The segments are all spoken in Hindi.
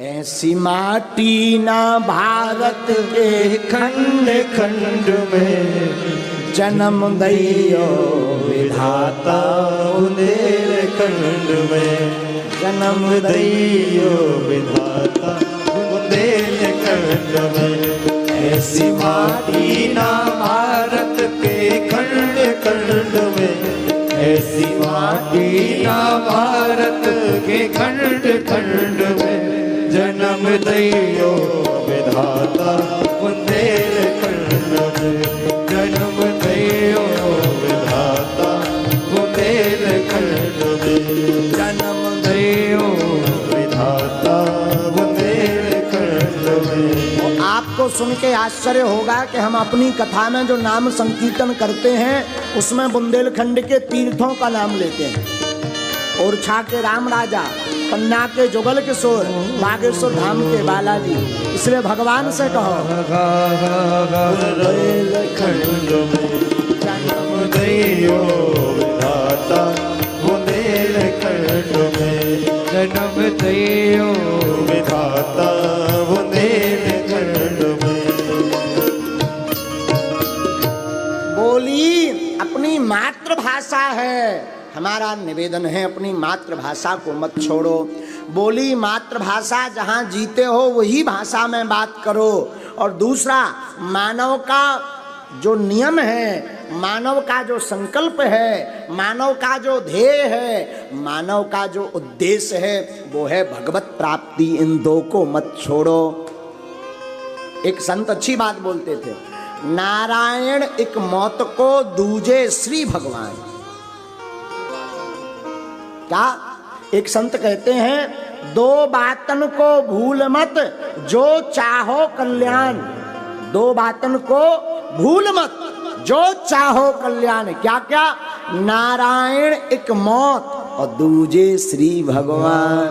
ऐसी माटी ना भारत के खंड खंड में जन्म दैयो विधाता बुंदेलखंड में जन्म दैयो विधाता बुंदेलखंड में। ऐसी माटी ना भारत के खंड खंड में, ऐसी माटी ना भारत के खंड खंड में जन्म दैयो विधाता बुंदेलखंड में, जन्म दैयो विधाता बुंदेलखंड में, जन्म दैयो विधाता बुंदेलखंड में। तो आपको सुन के आश्चर्य होगा कि हम अपनी कथा में जो नाम संकीर्तन करते हैं उसमें बुंदेलखंड के तीर्थों का नाम लेते हैं। ओरछा के राम राजा, पन्ना के जुगल किशोर, बागेश्वर धाम के बालाजी। इसलिए भगवान से कहो बुंदेलखंड में जन्म दैयो विधाता बुंदेलखंड में, जन्म दैयो विधाता बुंदेलखंड में। बोली अपनी मातृभाषा है, हमारा निवेदन है अपनी मातृभाषा को मत छोड़ो। बोली मातृभाषा, जहाँ जीते हो वही भाषा में बात करो। और दूसरा, मानव का जो नियम है, मानव का जो संकल्प है, मानव का जो ध्येय है, मानव का जो उद्देश्य है वो है भगवत प्राप्ति। इन दो को मत छोड़ो। एक संत अच्छी बात बोलते थे, नारायण एक मौत को दूजे श्री भगवान। क्या? एक संत कहते हैं, दो बातन को भूल मत जो चाहो कल्याण। दो बातन को भूल मत जो चाहो कल्याण। क्या क्या? नारायण एक मौत और दूजे श्री भगवान।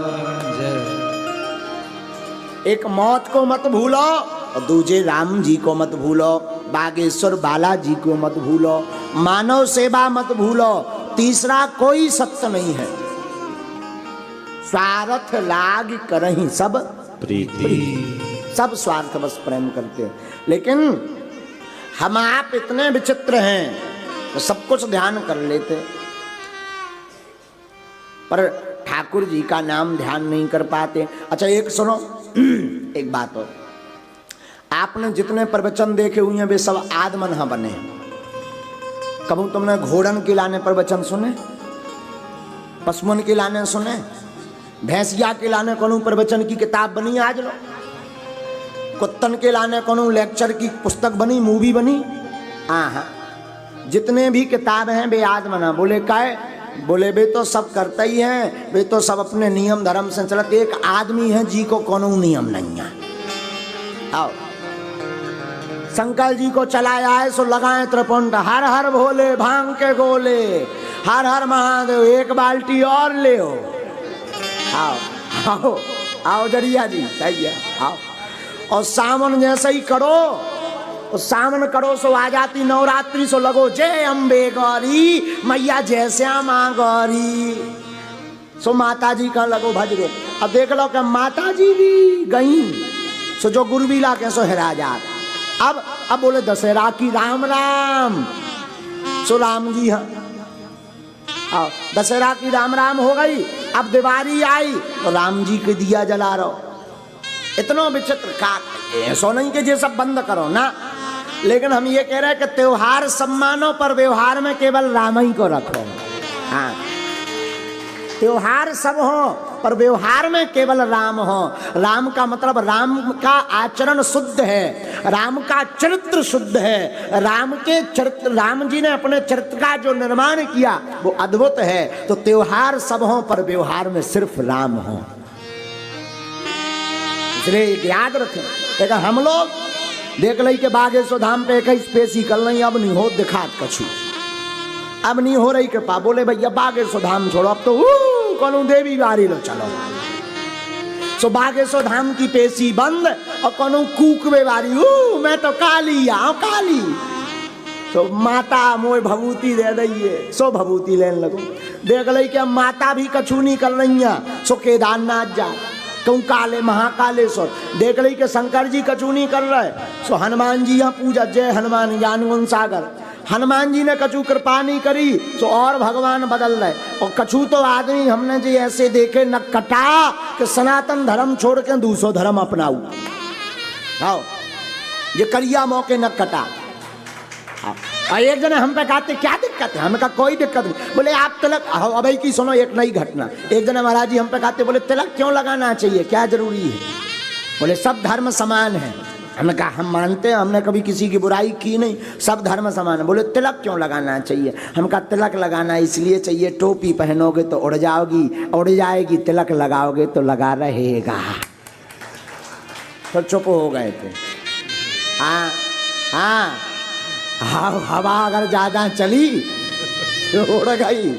एक मौत को मत भूलो और दूजे राम जी को मत भूलो, बागेश्वर बालाजी को मत भूलो, मानव सेवा मत भूलो। तीसरा, कोई सत्य नहीं है। स्वार्थ लाग करहीं सब प्रीति। सब स्वार्थ बस प्रेम करते हैं। लेकिन हम आप इतने विचित्र हैं तो सब कुछ ध्यान कर लेते, पर ठाकुर जी का नाम ध्यान नहीं कर पाते। अच्छा एक सुनो, एक बात और, आपने जितने प्रवचन देखे हुए हैं वे सब आदमन बने। कभी तुमने घोड़न के लाने प्रवचन सुने, पशुओं के लाने सुने, भैंसिया के लाने कोनो प्रवचन की किताब बनी आज लो, कुत्तन के लाने कोनो लेक्चर की पुस्तक बनी, मूवी बनी? हाँ, जितने भी किताब हैं वे आदमना। बोले काय? बोले वे तो सब करते ही हैं, वे तो सब अपने नियम धर्म से चलते। एक आदमी है जी को कोनो नियम नहीं है। आओ, शंकर जी को चलाया है सो लगाए त्रिपुंड, हर हर भोले भांग के गोले, हर हर महादेव एक बाल्टी और ले हो। आओ आओ आओ जरिया जी, सही है, आओ। और सावन जैसे ही करो, और सावन करो सो आ जाती नवरात्रि, सो लगो जय अम्बे गौरी मैया, जय श्यामा गौरी, सो माता जी का लगो भजरे। अब देख लो कि माता जी भी गई, सो जो गुरबीला के सो हेरा जात। अब बोले दशहरा की राम राम, सो राम जी हाँ। दशहरा की राम राम हो गई, अब दिवाली आई तो राम जी के दिया जला रहो। इतना विचित्र का, ऐसा नहीं कि ये सब बंद करो ना, लेकिन हम ये कह रहे हैं कि त्योहार सम्मानो पर व्यवहार में केवल राम ही को रखो। हाँ, त्योहार सब हो पर व्यवहार में केवल राम हो। राम का मतलब राम का आचरण शुद्ध है, राम का चरित्र शुद्ध है, राम के चरित्र, राम जी ने अपने चरित्र का जो निर्माण किया वो अद्भुत है। तो त्योहार सब हो पर व्यवहार में सिर्फ राम हो, इसलिए याद रखें। लेकिन हम लोग देख ली के बागेश्वर धाम पे एक स्पेसी कर नहीं, अब नहीं हो दिखात कछु, अब नहीं हो रही कृपा। बोले भैया बागेश्वर धाम छोड़ो, अब तो कोनो देवी बारी लो चलो। सो बागेश्वर धाम की पेशी बंद और कोनो कूकवे बारी, मैं तो काली आओ काली। सो माता मोय भभूति दे दइए, सो भभूति लेने लगो। देख ली कि माता भी कछु नहीं कर रही है, सो केदारनाथ जा, क्यों काले महाकालेश्वर देख ली के शंकर जी कछु नहीं कर रहे, सो हनुमान जी यहाँ पूजा, जय हनुमान ज्ञान गुण सागर। हनुमान जी ने कछु कृपा नहीं करी तो और भगवान बदल रहे। और कछु तो आदमी हमने जी ऐसे देखे न कटा कि सनातन धर्म छोड़ के दूसरो धर्म अपनाऊ। हाँ ये करिया मौके न कटा। और एक जने हम पे कहते क्या दिक्कत है, हमें कहा कोई दिक्कत नहीं। बोले आप तिलक, अब की सुनो एक नई घटना। एक जने महाराज जी हम पे कहते, बोले तिलक क्यों लगाना चाहिए, क्या जरूरी है? बोले सब धर्म समान है। हमने कहा हम मानते हैं, हमने कभी किसी की बुराई की नहीं, सब धर्म समान है। बोले तिलक क्यों लगाना चाहिए? हम कहा तिलक लगाना इसलिए चाहिए, टोपी पहनोगे तो उड़ जाओगी, उड़ जाएगी, तिलक लगाओगे तो लगा रहेगा। तो चुप हो गए थे। हाँ हाँ हाँ, हवा अगर ज्यादा चली तो उड़ गई।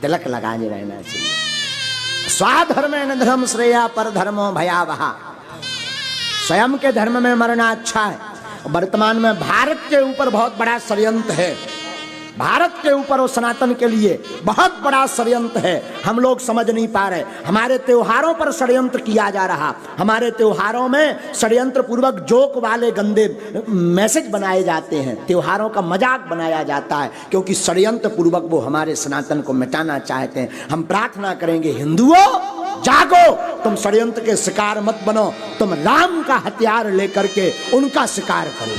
तिलक लगाने रहना चाहिए। स्वाधर्मेण धर्म श्रेया पर धर्मो भयावहा। स्वयं के धर्म में मरना अच्छा है। वर्तमान में भारत के ऊपर बहुत बड़ा षड्यंत्र है, भारत के ऊपर और सनातन के लिए बहुत बड़ा षड्यंत्र है। हम लोग समझ नहीं पा रहे। हमारे त्योहारों पर षड्यंत्र किया जा रहा, हमारे त्योहारों में षड्यंत्र पूर्वक जोक वाले गंदे मैसेज बनाए जाते हैं, त्योहारों का मजाक बनाया जाता है, क्योंकि षड्यंत्र पूर्वक वो हमारे सनातन को मिटाना चाहते हैं। हम प्रार्थना करेंगे हिंदुओं जागो, तुम षड्यंत्र के शिकार मत बनो, तुम राम का हथियार लेकर के उनका शिकार करो।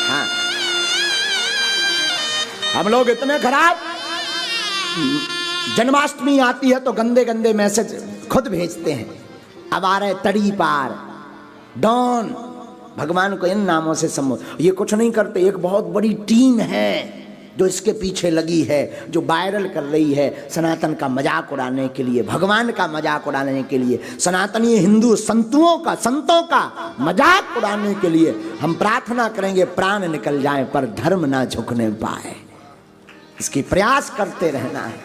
हाँ हम लोग इतने खराब, जन्माष्टमी आती है तो गंदे गंदे मैसेज खुद भेजते हैं। अब आ रहे तड़ी पार, डॉन, भगवान को इन नामों से संबोधित। ये कुछ नहीं करते, एक बहुत बड़ी टीम है जो इसके पीछे लगी है, जो वायरल कर रही है सनातन का मजाक उड़ाने के लिए, भगवान का मजाक उड़ाने के लिए, सनातनी हिंदू संतों का मजाक उड़ाने के लिए। हम प्रार्थना करेंगे प्राण निकल जाए पर धर्म ना झुकने पाए, इसकी प्रयास करते रहना है।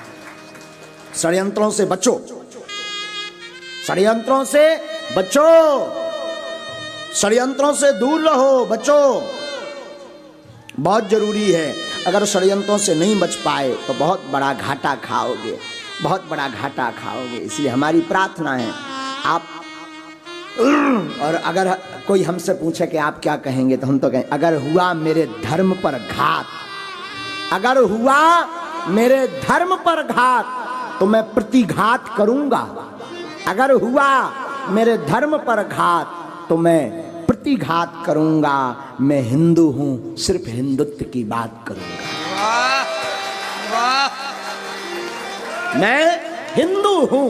षड्यंत्रों से बचो, षड्यंत्रों से बचो, षड्यंत्रों से दूर रहो, बचो, बहुत जरूरी है। अगर षड्यंत्रों से नहीं बच पाए तो बहुत बड़ा घाटा खाओगे, बहुत बड़ा घाटा खाओगे। इसलिए हमारी प्रार्थना है आप, और अगर कोई हमसे पूछे कि आप क्या कहेंगे तो हम तो कहें अगर हुआ मेरे धर्म पर घात, अगर हुआ मेरे धर्म पर घात तो मैं प्रतिघात करूंगा। अगर हुआ मेरे धर्म पर घात तो मैं प्रतिघात करूंगा। मैं हिंदू हूं, सिर्फ हिंदुत्व की बात करूंगा। मैं हिंदू हूं,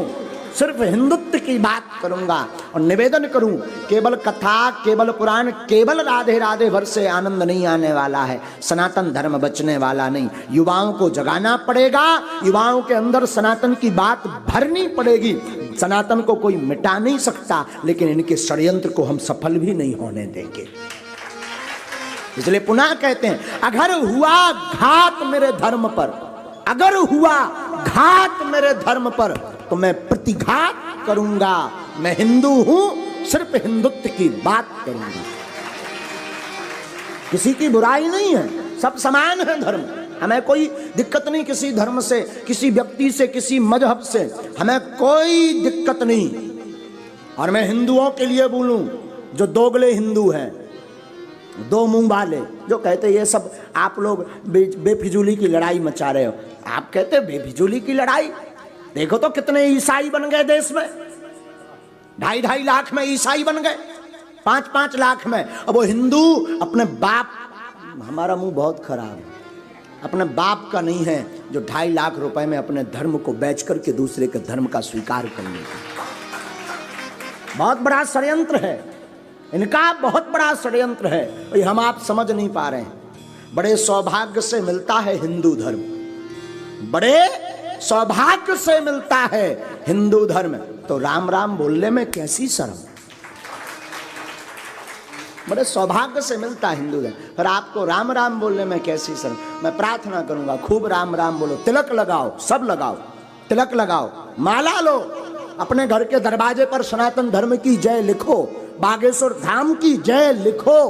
सिर्फ हिंदुत्व की बात करूंगा। और निवेदन करूं, केवल कथा, केवल पुराण, केवल राधे राधे भर से आनंद नहीं आने वाला है, सनातन धर्म बचने वाला नहीं। युवाओं को जगाना पड़ेगा, युवाओं के अंदर सनातन की बात भरनी पड़ेगी। सनातन को कोई मिटा नहीं सकता, लेकिन इनके षड्यंत्र को हम सफल भी नहीं होने देंगे। इसलिए पुनः कहते हैं अगर हुआ घात मेरे धर्म पर, अगर हुआ घात मेरे धर्म पर तो मैं प्रतिघात करूंगा। मैं हिंदू हूं, सिर्फ हिंदुत्व की बात करूंगा। किसी की बुराई नहीं है, सब समान है धर्म। हमें कोई दिक्कत नहीं किसी धर्म से, किसी व्यक्ति से, किसी मजहब से, हमें कोई दिक्कत नहीं। और मैं हिंदुओं के लिए बोलूं जो दोगले हिंदू हैं, दो मुंह वाले, जो कहते ये सब आप लोग बेफिजूली की लड़ाई मचा रहे हो। आप कहते बेफिजूली की लड़ाई, देखो तो कितने ईसाई बन गए देश में, 2.5 लाख में ईसाई बन गए, 5-5 लाख में। अब वो हिंदू अपने बाप, हमारा मुंह बहुत खराब है, अपने बाप का नहीं है जो 2.5 लाख रुपए में अपने धर्म को बेच करके दूसरे के धर्म का स्वीकार कर लेते। बहुत बड़ा षड्यंत्र है इनका, बहुत बड़ा षड्यंत्र है। हम आप समझ नहीं पा रहे हैं। बड़े सौभाग्य से मिलता है हिंदू धर्म, बड़े सौभाग्य से मिलता है हिंदू धर्म। तो राम राम बोलने में कैसी शर्म, बड़े सौभाग्य से मिलता है हिंदू धर्म, फिर आपको राम राम बोलने में कैसी शर्म। मैं प्रार्थना करूंगा खूब राम राम बोलो, तिलक लगाओ, सब लगाओ, तिलक लगाओ, माला लो, अपने घर के दरवाजे पर सनातन धर्म की जय लिखो, बागेश्वर धाम की जय लिखो,